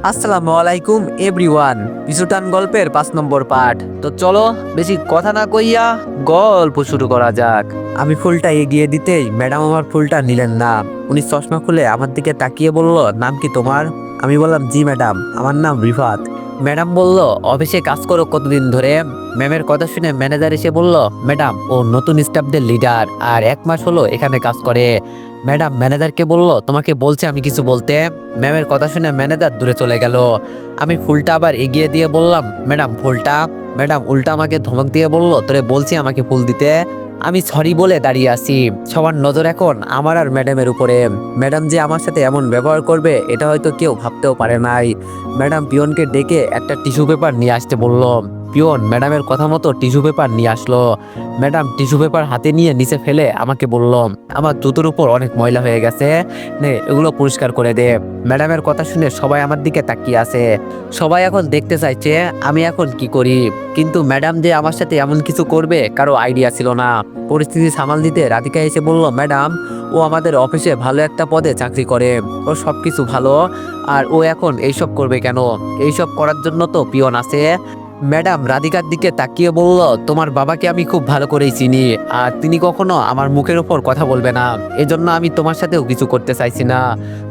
আসসালামু আলাইকুম এভরিওয়ান। পিছুটান গল্পের 5 নম্বর পার্ট। তো চলো বেশি কথা না কইয়া গল্প শুরু করা যাক। আমি ফুলটা এগিয়ে দিতেই ম্যাডাম আমার ফুলটা নিলেন না। উনি চশমা খুলে আমার দিকে তাকিয়ে বলল, নাম কি তোমার? আমি বললাম, জি ম্যাডাম, আমার নাম রিফাত। ম্যাডাম বলল, অফিসে কাজ করো কতদিন ধরে? ম্যামের কথা শুনে ম্যানেজার এসে বলল, ম্যাডাম ও নতুন স্টাফদের লিডার আর 1 মাস হলো এখানে কাজ করে। ম্যাডাম ম্যানেজারকে বলল, তোমাকে বলছে আমি কিছু বলতে। ম্যামের কথা শুনে ম্যানেজার দূরে চলে গেল। আমি ফুলটা আবার এগিয়ে দিয়ে বললাম, ম্যাডাম ফুলটা। ম্যাডাম উল্টা আমাকে ধমক দিয়ে বলল, তোরে বলছি আমাকে ফুল দিতে। আমি সরি বলে দাঁড়িয়ে আছি। সবার নজর এখন আমার আর ম্যাডামের উপরে। ম্যাডাম যে আমার সাথে এমন ব্যবহার করবে এটা হয়তো কেউ ভাবতেও পারে নাই। ম্যাডাম পিয়নকে ডেকে একটা টিস্যু পেপার নিয়ে আসতে বলল। পিয়ন ম্যাডামের কথা মতো টিস্যু পেপার নিয়ে আসলো। ম্যাডাম টিস্যু পেপার হাতে নিয়ে নিচে ফেলে আমাকে বলল, আমার জুতোর উপর অনেক ময়লা হয়ে গেছে, নে এগুলো পরিষ্কার করে দে। ম্যাডামের কথা শুনে সবাই আমার দিকে তাকিয়ে আছে। সবাই এখন দেখতে চাইছে আমি এখন কি করি। কিন্তু ম্যাডাম যে আমার সাথে এমন কিছু করবে কারো আইডিয়া ছিল না। পরিস্থিতি সামাল দিতে রাধিকা এসে বলল, ম্যাডাম ও আমাদের অফিসে ভালো একটা পদে চাকরি করে, ও সবকিছু ভালো, আর ও এখন এইসব করবে কেন? এইসব করার জন্য তো পিয়ন আছে। ম্যাডাম রাধিকার দিকে তাকিয়ে বলল, তোমার বাবাকে আমি খুব ভালো করেই চিনি, আর তিনি কখনো আমার মুখের ওপর কথা বলবে না। এজন্য আমি তোমার সাথেও কিছু করতে চাইছি না।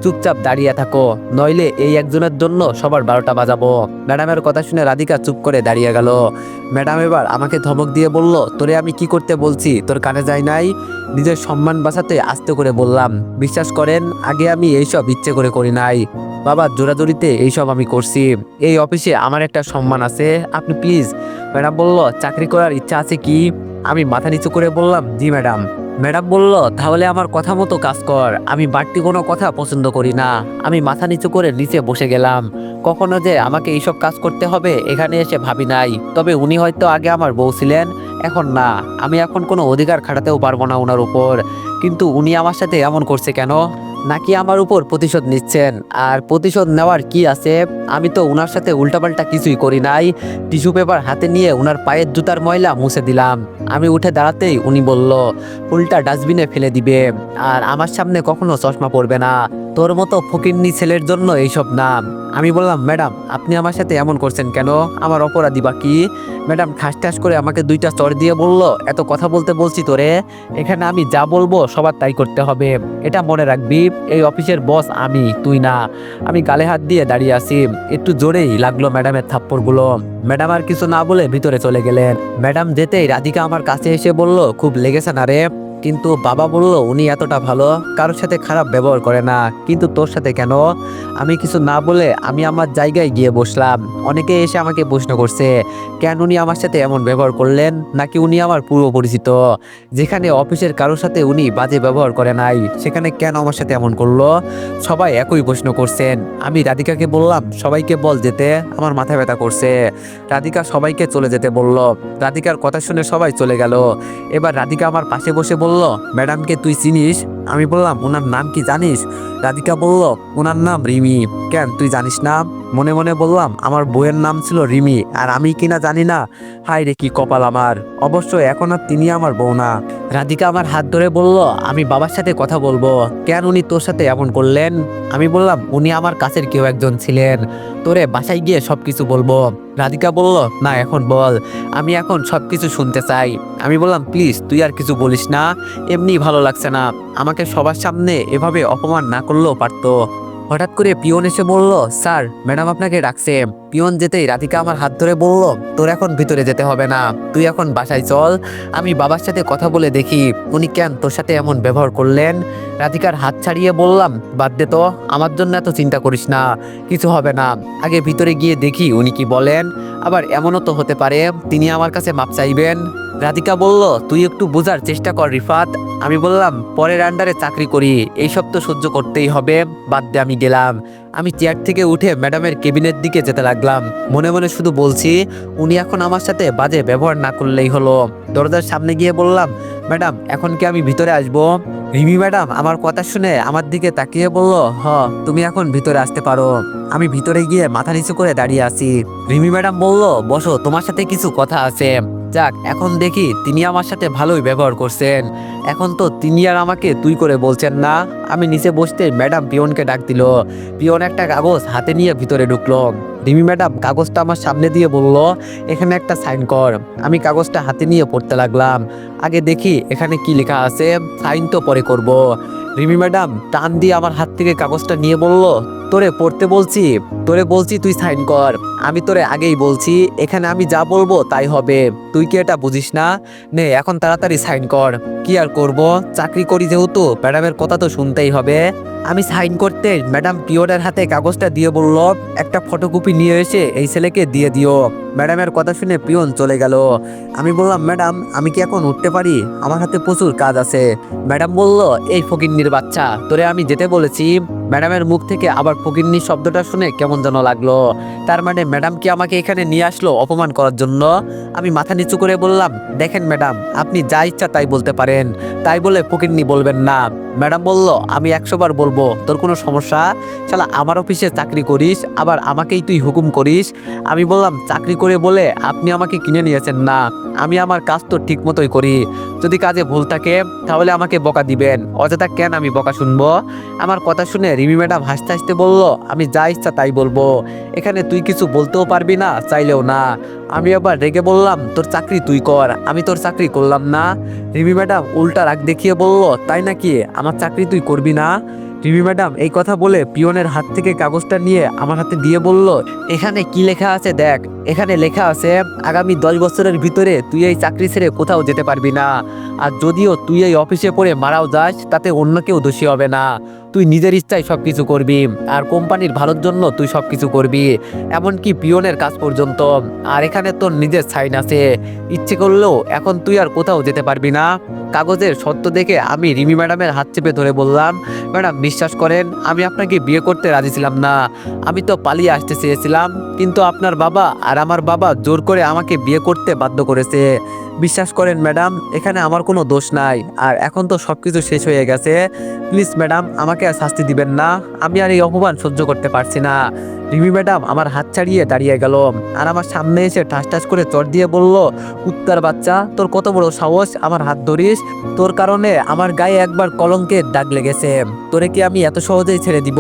চুপচাপ দাঁড়িয়ে থাকো, নইলে এই একজনের জন্য সবার 12টা বাজাবো। ম্যাডামের কথা শুনে রাধিকা চুপ করে দাঁড়িয়ে গেল। ম্যাডাম এবার আমাকে ধমক দিয়ে বলল, তোরে আমি কি করতে বলছি তোর কানে যায় নাই? নিজের সম্মান বাঁচাতে আস্তে করে বললাম, বিশ্বাস করেন আগে আমি এইসব ইচ্ছে করে করি নাই। বাবা জোরাজোরিতে এইসব আমি করছি। এই অফিসে আমার একটা সম্মান আছে, আপনি প্লিজ। ম্যাডাম বলল, চাকরি করার ইচ্ছা আছে কি? আমি মাথা নিচু করে বললাম, জি ম্যাডাম। ম্যাডাম বলল, তাহলে আমার কথা মতো কাজ কর, আমি বাড়তি কোনো কথা পছন্দ করি না। আমি মাথা নিচু করে নিচে বসে গেলাম। কখনো যে আমাকে এইসব কাজ করতে হবে এখানে এসে ভাবি নাই। তবে উনি হয়তো আগে আমার বউ ছিলেন, এখন না। আমি এখন কোনো অধিকার খাটাতেও পারবো না ওনার উপর। কিন্তু উনি আমার সাথে এমন করছে কেন? নাকি আমার উপর প্রতিশোধ নিচ্ছেন? আর প্রতিশোধ নেওয়ার কি আছে? আমি তো উনার সাথে উল্টাপাল্টা কিছুই করি নাই। টিস্যু পেপার হাতে নিয়ে উনার পায়ের জুতার ময়লা মুছে দিলাম। আমি উঠে দাঁড়াতেই উনি বলল, ফুলটা ডাস্টবিনে ফেলে দিবে, আর আমার সামনে কখনো চশমা পরবে না। তোর মতো ফকিন্নি ছেলের জন্য এইসব নাম। আমি বললাম, ম্যাডাম আপনি আমার সাথে এমন করছেন কেন? আমার অপরাধী বা কি? ম্যাডাম ঠাস ঠাস করে আমাকে 2টা চড় দিয়ে বলল, এত কথা বলতে বলছি তোরে? এখানে আমি যা বলবো সবার তাই করতে হবে, এটা মনে রাখবি। এই অফিসের বস আমি, তুই না। আমি গালে হাত দিয়ে দাঁড়িয়ে আছি। একটু জোরেই লাগলো ম্যাডামের থাপ্পড়গুলো। ম্যাডাম আর কিছু না বলে ভিতরে চলে গেলেন। ম্যাডাম যেতেই রাধিকা আমার কাছে এসে বলল, খুব লেগেছে না রে? কিন্তু বাবা বলল, উনি এতটা ভালো, কারোর সাথে খারাপ ব্যবহার করে না, কিন্তু তোর সাথে কেন? আমি কিছু না বলে আমি আমার জায়গায় গিয়ে বসলাম। অনেকে এসে আমাকে প্রশ্ন করছে, কেন উনি আমার সাথে এমন ব্যবহার করলেন? নাকি উনি আমার পূর্ব পরিচিত? যেখানে অফিসের কারোর সাথে উনি বাজে ব্যবহার করে নাই, সেখানে কেন আমার সাথে এমন করলো? সবাই একই প্রশ্ন করছেন। আমি রাধিকাকে বললাম, সবাইকে বল যেতে, আমার মাথা ব্যথা করছে। রাধিকা সবাইকে চলে যেতে বলল। রাধিকার কথা শুনে সবাই চলে গেল। এবার রাধিকা আমার পাশে বসে বলল, ম্যাডামকে তুই চিনিস? আমি বললাম, ওনার নাম কি জানিস? রাধিকা বলল, ওনার নাম রিমি। কেন তুই জানিস না? মনে মনে বললাম, আমার বউয়ের নাম ছিল রিমি, আর আমি কিনা জানি না। হায় রে কি কপাল আমার। অবশ্য এখন আর তিনি আমার বউ না। রাধিকা আমার হাত ধরে বলল, আমি বাবার সাথে কথা বলবো। কেন উনি তোর সাথে এমন করলেন? আমি বললাম, উনি আমার কাছের কেউ একজন ছিলেন, তোরে বাসায় গিয়ে সবকিছু বলবো। রাধিকা বলল, না এখন বল, আমি এখন সবকিছু শুনতে চাই। আমি বললাম, প্লিজ তুই আর কিছু বলিস না, এমনি ভালো লাগছে না। আমাকে সবার সামনে এভাবে অপমান না করলেও পারতো। হঠাৎ করে পিয়ন এসে বলল, স্যার ম্যাডাম আপনাকে ডাকছে। পিয়ন যেতেই রাধিকা আমার হাত ধরে বলল, তোর এখন ভিতরে যেতে হবে না, তুই এখন বাসায় চল, আমি বাবার সাথে কথা বলে দেখি উনি কেন তোর সাথে এমন ব্যবহার করলেন। রাধিকার হাত ছাড়িয়ে বললাম, বাদ দে তো, আমার জন্য এত চিন্তা করিস না, কিছু হবে না। আগে ভিতরে গিয়ে দেখি উনি কি বলেন। আবার এমনও তো হতে পারে তিনি আমার কাছে মাপ চাইবেন। রাধিকা বলল, তুই একটু বোঝার চেষ্টা কর রিফাত। আমি বললাম, পরের আন্ডারে চাকরি করি, এইসব তো সহ্য করতেই হবে, বাদ দে। আমি গেলাম। আমি চেয়ার থেকে উঠে ম্যাডামের কেবিনের দিকে যেতে লাগলাম। মনে মনে শুধু বলছি, উনি এখন আমার সাথে বাজে ব্যবহার না করলেই হলো। দরজার সামনে গিয়ে বললাম, ম্যাডাম এখন কি আমি ভিতরে আসবো? রিমি ম্যাডাম আমার কথা শুনে আমার দিকে তাকিয়ে বলল, হ তুমি এখন ভিতরে আসতে পারো। আমি ভিতরে গিয়ে মাথা নিচু করে দাঁড়িয়ে আছি। রিমি ম্যাডাম বলল, বসো, তোমার সাথে কিছু কথা আছে। যাক, এখন দেখি তিনি আমার সাথে ভালোই ব্যবহার করছেন। এখন তো তিনি আর আমাকে তুই করে বলছেন না। আমি নিচে বসতে ম্যাডাম পিয়নকে ডাক দিল। পিয়ন একটা কাগজ হাতে নিয়ে ভিতরে ঢুকলো। রিমি ম্যাডাম কাগজটা আমার সামনে দিয়ে বলল, এখানে একটা সাইন কর। আমি কাগজটা হাতে নিয়ে পড়তে লাগলাম। আগে দেখি এখানে কি লেখা আছে, সাইন তো পরে করব। রিমি ম্যাডাম টান দিয়ে আমার হাত থেকে কাগজটা নিয়ে বলল, তোরে পড়তে বলছি, তুই সাইন কর। আমি তোরে আগেই বলছি, এখানে আমি যা বলবো তাই হবে। তুই কি এটা বুঝিস না? নে এখন তাড়াতাড়ি সাইন কর। কি আর করব, চাকরি করি যেহেতু ম্যাডামের কথা তো শুনতেই হবে। আমি সাইন করতে ম্যাডাম পিওনের হাতে কাগজটা দিয়ে বলল, একটা ফটোকপি নিয়ে এসে এই ছেলেকে দিয়ে দিও। ম্যাডামের কথা শুনে পিয়ন চলে গেল। আমি বললাম, ম্যাডাম আমি কি এখন উঠতে পারি? আমার হাতে প্রচুর কাজ আছে। ম্যাডাম বলল, এই ফকিন্নির বাচ্চা, তোরে আমি যেতে বলেছি। ম্যাডামের মুখ থেকে আবার ফকিন্নি শব্দটা শুনে কেমন যেন লাগলো। তার মানে ম্যাডাম কি আমাকে এখানে নিয়ে আসলো অপমান করার জন্য? আমি মাথা নিচু করে বললাম, দেখেন ম্যাডাম, আপনি যা ইচ্ছা তাই বলতে পারেন, তাই বলে ফকিন্নি বলবেন না। ম্যাডাম বলল, আমি 100 বার বলবো, তোর কোনো সমস্যা? শালা আমার অফিসে চাকরি করিস, আবার আমাকেই তুই হুকুম করিস? আমি বললাম, চাকরি করে বলে আপনি আমাকে কিনে নিয়েছেন না। আমি আমার কাজ তো ঠিক মতোই করি। যদি কাজে ভুল থাকে তাহলে আমাকে বকা দিবেন, অযথা কেন আমি বকা শুনবো? আমার কথা শুনে রিমি ম্যাডাম হাসতে হাসতে বলল, আমি যা ইচ্ছা তাই বলবো, এখানে তুই কিছু বলতেও পারবি না, চাইলেও না। আমি আবার রেগে বললাম, তোর চাকরি তুই কর, আমি তোর চাকরি করলাম না। রিমি ম্যাডাম উল্টা রাগ দেখিয়ে বলল, তাই নাকি, আমার চাকরি তুই করবি না? রিমি ম্যাডাম এই কথা বলে পিয়নের হাত থেকে কাগজটা নিয়ে আমার হাতে দিয়ে বলল, এখানে কি লেখা আছে দেখ। এখানে লেখা আছে, আগামী 10 বছরের ভিতরে তুই এই চাকরি ছেড়ে কোথাও যেতে পারবি না। আর যদিও তুই এই অফিসে পড়ে মারাও যাস, তাতে অন্য কেউ দোষী হবে না। তুই নিজের ইচ্ছায় সবকিছু করবি, আর কোম্পানির ভালোর জন্য তুই সবকিছু করবি, এমনকি পিয়নের কাজ পর্যন্ত। আর এখানে তোর নিজের সাইন আছে। ইচ্ছে করলেও এখন তুই আর কোথাও যেতে পারবি না। কাগজের সত্য দেখে আমি রিমি ম্যাডামের হাত চেপে ধরে বললাম, ম্যাডাম বিশ্বাস করেন, আমি আপনাকে বিয়ে করতে রাজি ছিলাম না। আমি তো পালিয়ে আসতে চেয়েছিলাম, কিন্তু আপনার বাবা আর আমার বাবা জোর করে আমাকে বিয়ে করতে বাধ্য করেছে। বিশ্বাস করেন ম্যাডাম, এখানে আমার কোনো দোষ নাই। আর এখন তো সবকিছু শেষ হয়ে গেছে। প্লিজ ম্যাডাম, আমাকে আর শাস্তি দিবেন না। আমি আর এই অপমান সহ্য করতে পারছি না। রিমি ম্যাডাম আমার হাত ছাড়িয়ে দাঁড়িয়ে গেল, আর আমার সামনে এসে ঠাস ঠাস করে চড় দিয়ে বলল, কুত্তার বাচ্চা, তোর কত বড় সাহস আমার হাত ধরিস? তোর কারণে আমার গায়ে একবার কলঙ্কের দাগ লেগেছে। তোরে কি আমি এত সহজেই ছেড়ে দিব?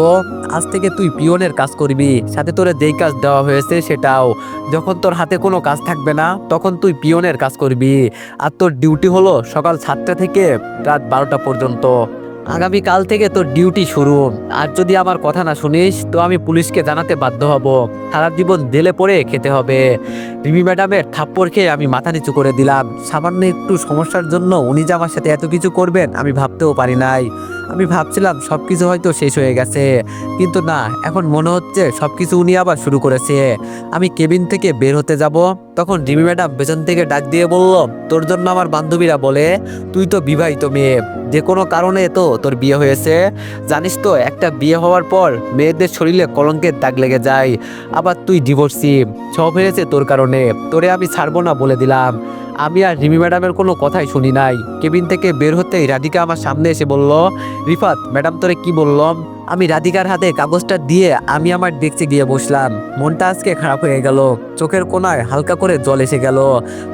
আজ থেকে তুই পিয়নের কাজ করবি, সাথে তোরে যেই কাজ দেওয়া হয়েছে সেটাও। যখন তোর হাতে কোনো কাজ থাকবে না, তখন তুই পিয়নের কাজ করবি। আর তোর ডিউটি হলো সকাল 7টা থেকে রাত 12টা পর্যন্ত। আগামীকাল থেকে তোর ডিউটি শুরু। আর যদি আমার কথা না শুনিস, তো আমি পুলিশকে জানাতে বাধ্য হব। সারা জীবন জেলে পড়ে খেতে হবে। রিমি ম্যাডামের থাপ্পড় খেয়ে আমি মাথা নিচু করে দিলাম। সামান্য একটু সমস্যার জন্য উনি যে আমার সাথে এত কিছু করবেন আমি ভাবতেও পারি নাই। আমি ভাবছিলাম সবকিছু হয়তো শেষ হয়ে গেছে, কিন্তু না, এখন মনে হচ্ছে সবকিছু উনি আবার শুরু করেছে। আমি কেবিন থেকে বের হতে যাব, তখন রিমি ম্যাডাম পেছন থেকে ডাক দিয়ে বলল, তোর জন্য আমার বান্ধবীরা বলে তুই তো বিবাহিত মেয়ে, যে কোনো কারণে তো তোর বিয়ে হয়েছে। জানিস তো, একটা বিয়ে হওয়ার পর মেয়েদের শরীরে কলঙ্কের দাগ লেগে যায়। আবার তুই ডিভোর্সি, সব হয়েছে তোর কারণে। তোরে আমি ছাড়বো না বলে দিলাম। আমি আর রিমি ম্যাডামের কোনো কথাই শুনি নাই। কেবিন থেকে বের হতেই রাধিকা আমার সামনে এসে বলল, রিফাত, ম্যাডাম তোরে কি বললাম? আমি রাধিকার হাতে কাগজটা দিয়ে আমি আমার ডেস্কে গিয়ে বসলাম। মনটা আজকে খারাপ হয়ে গেল, চোখের কোণায় হালকা করে জল এসে গেল।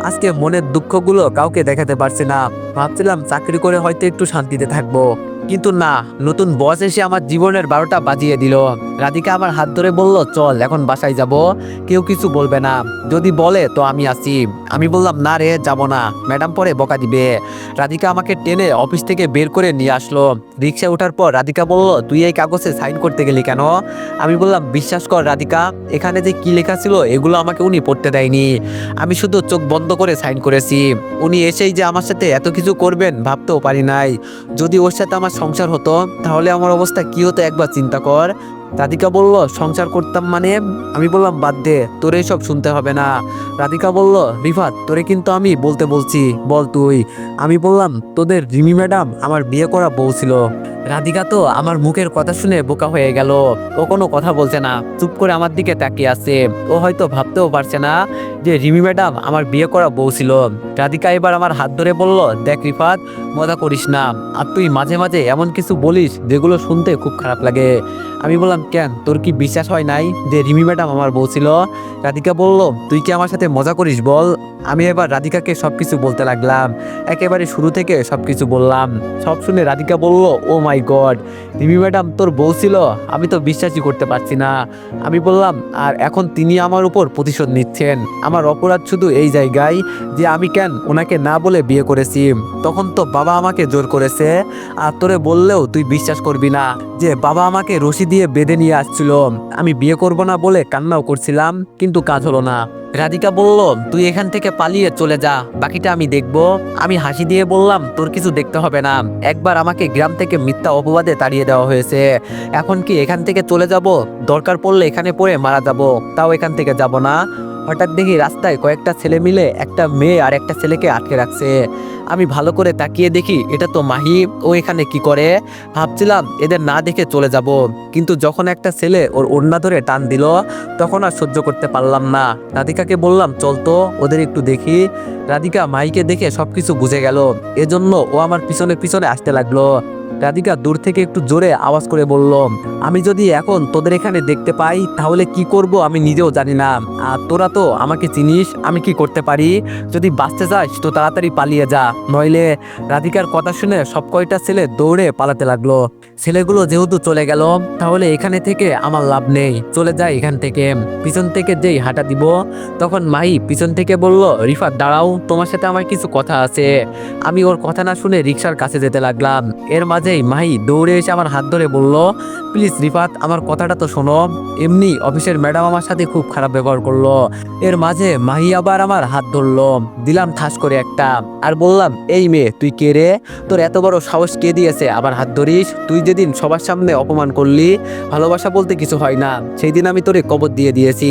আজকে মনের দুঃখগুলো কাউকে দেখাতে পারছি না। ভাবছিলাম চাকরি করে হয়তো একটু শান্তিতে থাকবো, কিন্তু না, নতুন বস এসে আমার জীবনের 12টা বাজিয়ে দিল। রাধিকা আমার হাত ধরে বলল, চল এখন বাসায় যাব, কেউ কিছু বলবে না, যদি বলে তো আমি আছি। আমি বললাম, না রে, যাব না, ম্যাডাম পরে বকা দিবে। রাধিকা আমাকে টেনে অফিস থেকে বের করে নিয়ে আসলো। রিক্সায় ওঠার পর রাধিকা বলল, তুই এই কাগজে সাইন করতে গেলি কেন? আমি বললাম, বিশ্বাস কর রাধিকা, এখানে যে কি লেখা ছিল এগুলো আমাকে উনি পড়তে দেয়নি। আমি শুধু চোখ বন্ধ করে সাইন করেছি। উনি এসেই যে আমার সাথে এত কিছু করবেন ভাবতেও পারি নাই। যদি ওর সাথে আমার সংসার হতো তাহলে আমার অবস্থা কি হতো একবার চিন্তা কর। রাধিকা বলল, সংসার করতাম মানে? আমি বললাম, বাদ দে, তোর এইসব শুনতে হবে না। রাধিকা বলল, রিফাত, তোরে কিন্তু আমি বলতে বলছি, বল তুই। আমি বললাম, তোদের রিমি ম্যাডাম আমার বিয়ে করা বউ ছিল। রাধিকা তো আমার মুখের কথা শুনে বোকা হয়ে গেল। ও কোনো কথা বলছে না, চুপ করে আমার দিকে তাকিয়ে আছে। ও হয়তো ভাবতেও পারছে না যে রিমি ম্যাডাম আমার বিয়ে করা বউ ছিল। রাধিকা এবার আমার হাত ধরে বলল, দেখ রিফাত, মজা করিস না। আর তুই মাঝে মাঝে এমন কিছু বলিস যেগুলো শুনতে খুব খারাপ লাগে। আমি বললাম কেন, তোর কি বিশ্বাস হয় নাই যে রিমি ম্যাডাম আমার বউ ছিল? রাধিকা বলল, তুই কি আমার সাথে মজা করিস বল? আমি এবার রাধিকাকে সবকিছু বলতে লাগলাম, একেবারে শুরু থেকে সবকিছু বললাম। সব শুনে রাধিকা বলল, ও মাই গড, রিমি ম্যাডাম তোর বউ ছিল? আমি তো বিশ্বাসই করতে পারছি না। আমি বললাম, আর এখন তিনি আমার উপর প্রতিশোধ নিচ্ছেন। আমার অপরাধ শুধু এই জায়গায় যে আমি কেন ওনাকে না বলে বিয়ে করেছি। তখন তো বাবা আমাকে জোর করেছে, আর তোরে বললেও তুই বিশ্বাস করবি না যে বাবা আমাকে রশি দিয়ে বেঁধে নিয়ে আসছিল। আমি বিয়ে করব না বলে কান্নাও করছিলাম, কিন্তু কাজ হলো না। রাধিকা বলল, তুই এখান থেকে পালিয়ে চলে যা, বাকিটা আমি দেখব। আমি হাসি দিয়ে বললাম, তোর কিছু দেখতে হবে না। একবার আমাকে গ্রাম থেকে মিথ্যা অপবাদে তাড়িয়ে দেওয়া হয়েছে, এখন কি এখান থেকে চলে যাব? দরকার পড়লে এখানে পড়ে মারা যাব, তাও এখান থেকে যাব না। হঠাৎ দেখি রাস্তায় কয়েকটা ছেলে মিলে একটা মেয়ে আর একটা ছেলেকে আটকে রাখছে। আমি ভালো করে তাকিয়ে দেখি এটা তো মাহি। ও এখানে কি করে? ভাবছিলাম এদের না দেখে চলে যাব, কিন্তু যখন একটা ছেলে ওর ওড়না ধরে টান দিল, তখন আর সহ্য করতে পারলাম না। রাধিকাকে বললাম, চল তো ওদের একটু দেখি। রাধিকা মাহিকে দেখে সবকিছু বুঝে গেল, এজন্য ও আমার পিছনে পিছনে আসতে লাগলো। রাধিকা দূর থেকে একটু জোরে আওয়াজ করে বলল, আমি যদি এখন তোদের এখানে দেখতে পাই তাহলে কি করব আমি নিজেও জানি না। আর তোরা তো আমাকে চিনিস, আমি কি করতে পারি? যদি বাঁচতে চাস তো তাড়াতাড়ি পালিয়ে যা, নইলে। রাধিকার কথা শুনে সব কয়টা ছেলে দৌড়ে পালাতে লাগলো। ছেলেগুলো যেহেতু চলে গেল, তাহলে এখানে থেকে আমার লাভ নেই, চলে যায় এখান থেকে। পিছন থেকে যেই হাঁটা দিব, তখন মাহি পিছন থেকে বলল, রিফাত দাঁড়াও, তোমার সাথে আমার কিছু কথা আছে। আমি ওর কথা না শুনে রিক্সার কাছে যেতে লাগলাম। এর মাঝেই মাহি দৌড়ে এসে আমার হাত ধরে বলল, প্লিজ রিফাত, আমার কথাটা তো শোনো। এমনি অফিসের ম্যাডাম আমার সাথে খুব খারাপ ব্যবহার করলো। এর মাঝে মাহি আবার আমার হাত ধরলো, দিলাম ঠাস করে একটা, আর বললাম, এই মেয়ে তুই কে রে? তোর এত বড় সাহস কে দিয়েছে আবার হাত ধরিস? তুই যেদিন সবার সামনে অপমান করলি, ভালোবাসা বলতে কিছু হয় না, সেই দিন আমি তোরে কবর দিয়ে দিয়েছি।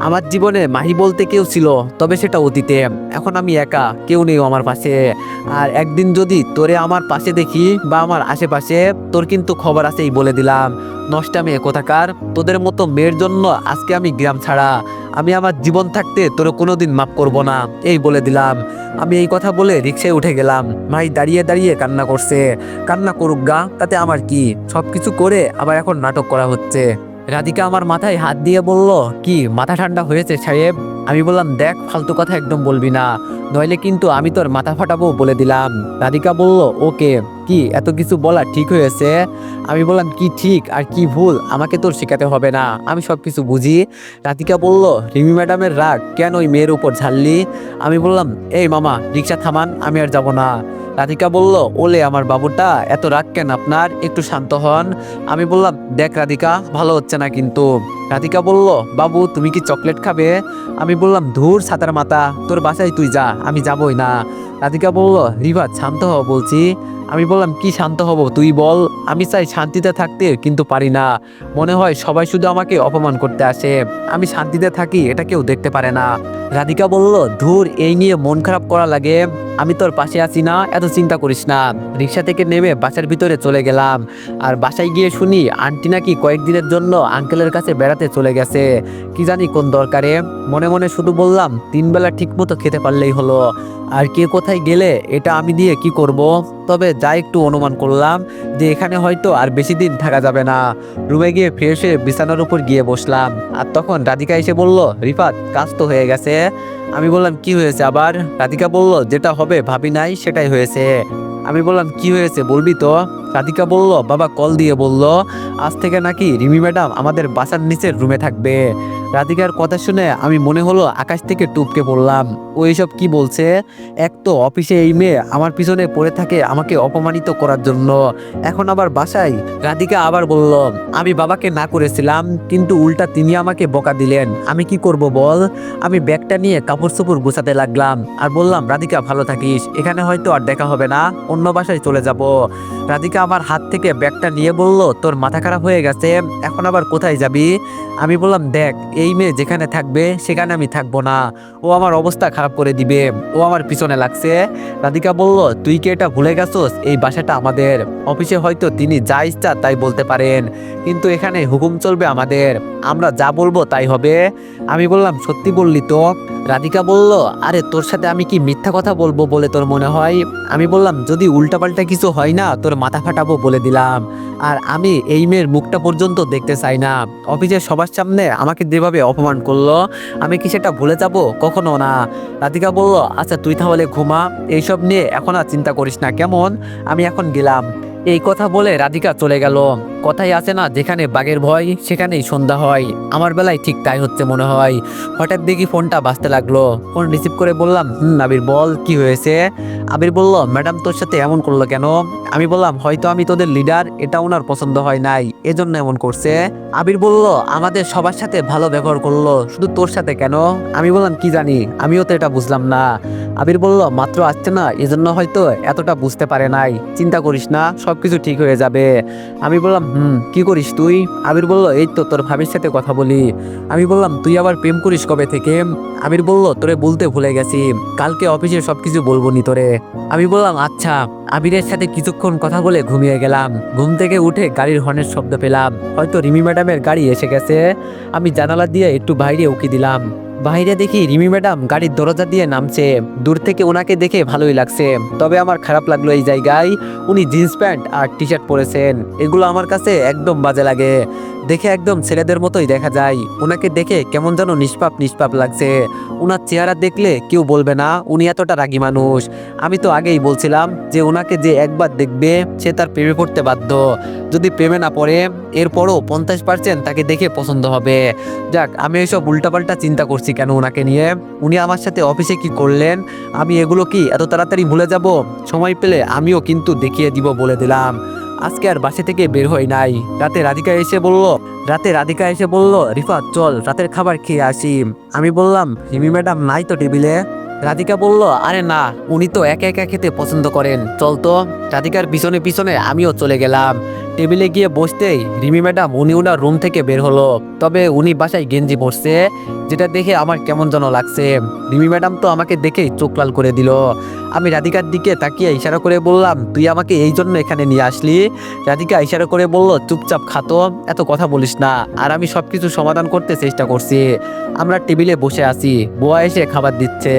আমার জীবনে মাহি বলতে কেউ ছিল, তবে সেটা অতীতে। এখন আমি একা, কেউ নেই আমার পাশে। আর একদিন যদি তোরে আমার পাশে দেখি বা আমার আশেপাশে, তোর কিন্তু খবর আছেই বলে দিলাম। নষ্টা মেয়ে কোথাকার, তোদের মতো মেয়ের জন্য আজকে আমি গ্রাম ছাড়া। আমি আমার জীবন থাকতে তোরে কোনোদিন মাফ করব না, এই বলে দিলাম। আমি এই কথা বলে রিক্সায় উঠে গেলাম। ভাই দাঁড়িয়ে দাঁড়িয়ে কান্না করছে। কান্না করুক গা, তাতে আমার কি? সবকিছু করে আবার এখন নাটক করা হচ্ছে। রাধিকা আমার মাথায় হাত দিয়ে বলল, কি মাথা ঠান্ডা হয়েছে সাহেব? আমি বললাম, দেখ, ফালতু কথা একদম বলবি না, নইলে কিন্তু আমি তোর মাথা ফাটাবো বলে দিলাম। রাধিকা বলল, ওকে, কি এত কিছু বলা ঠিক হয়েছে? আমি বললাম, কি ঠিক আর কি ভুল আমাকে তোর শেখাতে হবে না, আমি সব কিছু বুঝি। রাধিকা বলল, রিমি ম্যাডামের রাগ কেন ওই মেয়ের উপর ঝাড়লি? আমি বললাম, এই মামা, রিক্সা থামান, আমি আর যাব না। রাধিকা বলল, ওলে আমার বাবুটা, এত রাগ কেন আপনার? একটু শান্ত হন। আমি বললাম, দেখ রাধিকা, ভালো হচ্ছে না কিন্তু। রাধিকা বলল, বাবু তুমি কি চকলেট খাবে? আমি বললাম, ধুর ছাতার মাথা, তোর বাসায় তুই যা, আমি যাবই না। রাধিকা বলল, রিফাত শান্ত হও বলছি। আমি বললাম, কি শান্ত হব তুই বল? আমি চাই শান্তিতে থাকতে, কিন্তু পারি না। মনে হয় সবাই শুধু আমাকে অপমান করতে আসে, আমি শান্তিতে থাকি এটা কেউ দেখতে পারে না। রাধিকা বলল, ধুর, এই নিয়ে মন খারাপ করা লাগে? আমি তোর পাশে আছি না, এত চিন্তা করিস না। রিক্সা থেকে নেমে বাসার ভিতরে চলে গেলাম। আর বাসায় গিয়ে শুনি আন্টি নাকি কয়েকদিনের জন্য আঙ্কেলের কাছে বেড়াতে চলে গেছে, কি জানি কোন দরকারে। মনে মনে শুধু বললাম, 3 বেলা ঠিক মতো খেতে পারলেই হলো। আর কে কোথায় গেলে এটা আমি দিয়ে কি করব? তবে যা একটু অনুমান করলাম যে এখানে হয়তো আর বেশি দিন থাকা যাবে না। রুমে গিয়ে ফ্রেশ হয়ে বিছানার উপর গিয়ে বসলাম। আর তখন রাধিকা এসে বলল, রিফাত, কাজ তো হয়ে গেছে। আমি বললাম, কি হয়েছে আবার? রাধিকা বলল, যেটা হবে ভাবি নাই সেটাই হয়েছে। আমি বললাম, কি হয়েছে বলবি তো? রাধিকা বলল, বাবা কল দিয়ে বলল আজ থেকে নাকি রিমি ম্যাডাম আমাদের বাসার নিচের রুমে থাকবে। রাধিকার কথা শুনে আমি মনে হলো আকাশ থেকে টুপকে পড়লাম। ও এইসব কি বলছে? এক তো অফিসে এই মেয়ে আমার পিছনে পড়ে থাকে আমাকে অপমানিত করার জন্য, এখন আবার বাসায়। রাধিকা আবার বলল, আমি বাবাকে না করেছিলাম, কিন্তু উল্টা তিনি আমাকে বকা দিলেন, আমি কি করব বল? আমি ব্যাগটা নিয়ে কাপড় চোপড় গোছাতে লাগলাম আর বললাম, রাধিকা ভালো থাকিস, এখানে হয়তো আর দেখা হবে না, অন্য বাসায় চলে যাব। রাধিকা আমার হাত থেকে ব্যাগটা নিয়ে বলল, তোর মাথা খারাপ হয়ে গেছে, এখন আবার কোথায় যাবি? আমি বললাম, দেখ, এই মেয়ে যেখানে থাকবে সেখানে আমি থাকবো না, ও আমার অবস্থা খারাপ করে দিবে, ও আমার পিছনে লাগছে। রাধিকা বলল, তুই কি এটা ভুলে গেছোস? এই বাসাটা আমাদের। অফিসে হয়তো তিনি যা ইচ্ছা তাই বলতে পারেন, কিন্তু এখানে হুকুম চলবে আমাদের, আমরা যা বলবো তাই হবে। আমি বললাম, সত্যি বললি তো? রাধিকা বলল, আরে তোর সাথে আমি কি মিথ্যা কথা বলবো বলে তোর মনে হয়? আমি বললাম, যদি উল্টাপাল্টা কিছু হয় না তোর মাথা ফাটাবো বলে দিলাম। আর আমি এই মেয়ের মুখটা পর্যন্ত দেখতে চাই না। অফিসের সবার সামনে আমাকে যেভাবে অপমান করলো, আমি কি সেটা ভুলে যাব? কখনো না। রাধিকা বলল, আচ্ছা তুই তাহলে ঘুমা, এইসব নিয়ে এখন আর চিন্তা করিস না কেমন? আমি এখন গেলাম। এই কথা বলে রাধিকা চলে গেল। কথাই আছে না, যেখানে বাঘের ভয় সেখানেই সন্ধ্যা হয়। আমার বেলায় ঠিক তাই হচ্ছে মনে হয়। হঠাৎ দেখি ফোনটা বাজতে লাগলো। ফোন রিসিভ করে বললাম, আবির বল, কি হয়েছে? আবির বলল, ম্যাডাম তোর সাথে এমন করলো কেন? আমি বললাম, হয়তো আমি তোদের লিডার, এটা ওনার পছন্দ হয় নাই, এজন্য এমন করছে। আবির বলল, আমাদের সবার সাথে ভালো ব্যবহার করলো, শুধু তোর সাথে কেন? আমি বললাম, কি জানি, আমিও তো এটা বুঝলাম না। আবির বলল, মাত্র আসছে না, এজন্য হয়তো এতটা বুঝতে পারে নাই। চিন্তা করিস না, সবকিছু ঠিক হয়ে যাবে। আমি বললাম, কি করিস তুই? আবির বলল, এই তো তোর ভাবির সাথে কথা বলি। আমি বললাম, তুই আবার প্রেম করিস কবে থেকে? আবির বলল, তোরে বলতে ভুলে গেছি, কালকে অফিসে সবকিছু বলবো নি তোরে। আমি বললাম, আচ্ছা। আবিরের সাথে কিছুক্ষণ কথা বলে ঘুমিয়ে গেলাম। ঘুম থেকে উঠে গাড়ির হর্নের শব্দ পেলাম, হয়তো রিমি ম্যাডামের গাড়ি এসে গেছে। আমি জানালা দিয়ে একটু বাইরে উকি দিলাম। বাইরে দেখি রিমি ম্যাডাম গাড়ির দরজা দিয়ে নামছে। দূর থেকে ওনাকে দেখে ভালোই লাগছে, তবে আমার খারাপ লাগলো এই জায়গায়। উনি জিন্স প্যান্ট আর টি শার্ট পরেছেন, এগুলো আমার কাছে একদম বাজে লাগে। দেখে একদম ছেলেদের মতোই দেখা যায়। ওনাকে দেখে কেমন যেন নিষ্পাপ নিষ্পাপ লাগছে। ওনার চেহারা দেখলে কেউ বলবে না উনি এতটা রাগী মানুষ। আমি তো আগেই বলছিলাম যে ওনাকে যে একবার দেখবে সে তার প্রেমে পড়তে বাধ্য। যদি প্রেমে না পড়ে, এরপরও 50% তাকে দেখে পছন্দ হবে। যাক, আমি এসব উল্টাপাল্টা চিন্তা করছি কেন ওনাকে নিয়ে? উনি আমার সাথে অফিসে কি করলেন, আমি এগুলো কি এত তাড়াতাড়ি ভুলে যাব? সময় পেলে আমিও কিন্তু দেখিয়ে দিব বলে দিলাম। আজকে আর বাসা থেকে বের হই নাই। রাতে রাধিকা এসে বলল, রিফাত চল রাতের খাবার খেয়ে আসি। আমি বললাম, হিমি ম্যাডাম নাই তো টেবিলে? রাধিকা বলল, আরে না, উনি তো একা একা খেতে পছন্দ করেন, চল তো। রাধিকার পিছনে পিছনে আমিও চলে গেলাম। টেবিলে গিয়ে বসতেই রিমি ম্যাডাম উনি ওনার রুম থেকে বের হলো। তবে উনি বাসায় গেঞ্জি পরছে, যেটা দেখে আমার কেমন যেন লাগছে। রিমি ম্যাডাম তো আমাকে দেখেই চোখ লাল করে দিল। আমি রাধিকার দিকে তাকিয়ে ইশারা করে বললাম, তুই আমাকে এই জন্য এখানে নিয়ে আসলি? রাধিকা ইশারা করে বলল, চুপচাপ খাতো, এত কথা বলিস না। আর আমি সবকিছু সমাধান করতে চেষ্টা করছি। আমরা টেবিলে বসে আছি, বুয়া এসে খাবার দিচ্ছে।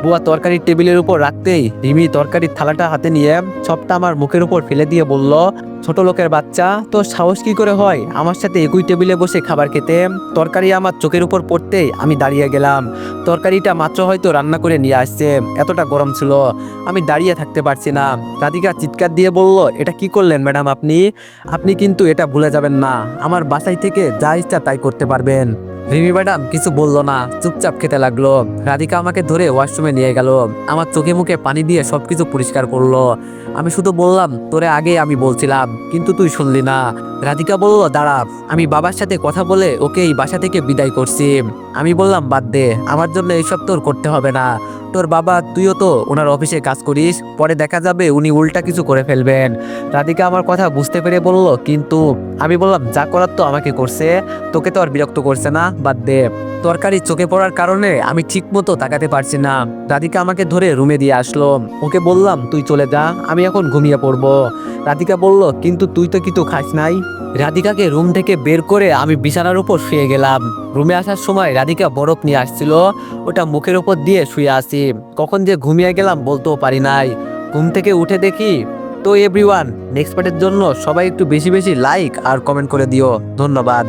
বুয়া তরকারির টেবিলের উপর রাখতেই রিমি তরকারির থালাটা হাতে নিয়ে সবটা আমার মুখের উপর ফেলে দিয়ে বলল, ছোট লোকের বাচ্চা, তোর সাহস কি করে হয় আমার সাথে একই টেবিলে বসে খাবার খেতে? তরকারি আমার চোখের উপর পড়তেই আমি দাঁড়িয়ে গেলাম। তরকারিটা মাত্র হয়তো রান্না করে নিয়ে আসছে, এতটা গরম ছিল। আমি দাঁড়িয়ে থাকতে পারছি না। রাধিকা চিৎকার দিয়ে বলল, এটা কি করলেন ম্যাডাম আপনি? আপনি কিন্তু এটা ভুলে যাবেন না, আমার বাসায় থেকে যা ইচ্ছা তাই করতে পারবেন। রিমি ম্যাডাম কিছু বললো না, চুপচাপ খেতে লাগলো। রাধিকা আমাকে ধরে ওয়াশরুমে নিয়ে গেল, আমার চোখে মুখে পানি দিয়ে সবকিছু পরিষ্কার করলো। আমি শুধু বললাম, তোরে আগে আমি বলছিলাম, কিন্তু তুই শুনলি না। রাধিকা বলল, দাঁড়া, আমি বাবার সাথে কথা বলে ওকে এই বাসা থেকে বিদায় করছি। আমি বললাম, বাদ দে, আমার জন্য এইসব তোর করতে হবে না। তোর বাবা, তুইও তো ওনার অফিসে কাজ করিস, পরে দেখা যাবে উনি উল্টা কিছু করে ফেলবেন। রাধিকা আমার কথা বুঝতে পেরে বলল, কিন্তু। আমি বললাম, যা করার তো আমাকে করছে, তোকে তো আর বিরক্ত করছে না, বাদ দে। তরকারি চোখে পড়ার কারণে আমি ঠিক মতো তাকাতে পারছি না। রাধিকা আমাকে ধরে রুমে দিয়ে আসলো। ওকে বললাম, তুই চলে যা, আমি এখন ঘুমিয়ে পড়বো। রাধিকা বলল, কিন্তু তুই তো কিছু খাস নাই। রাধিকাকে রুম থেকে বের করে আমি বিছানার উপর শুয়ে গেলাম। রুমে আসার সময় রাধিকা বরফ নিয়ে আসছিল, ওটা মুখের উপর দিয়ে শুয়ে আছি। কখন যে ঘুমিয়ে গেলাম বলতেও পারি নাই। ঘুম থেকে উঠে দেখি। তো এভরিওয়ান, নেক্সট পার্টের জন্য সবাই একটু বেশি বেশি লাইক আর কমেন্ট করে দিও। ধন্যবাদ।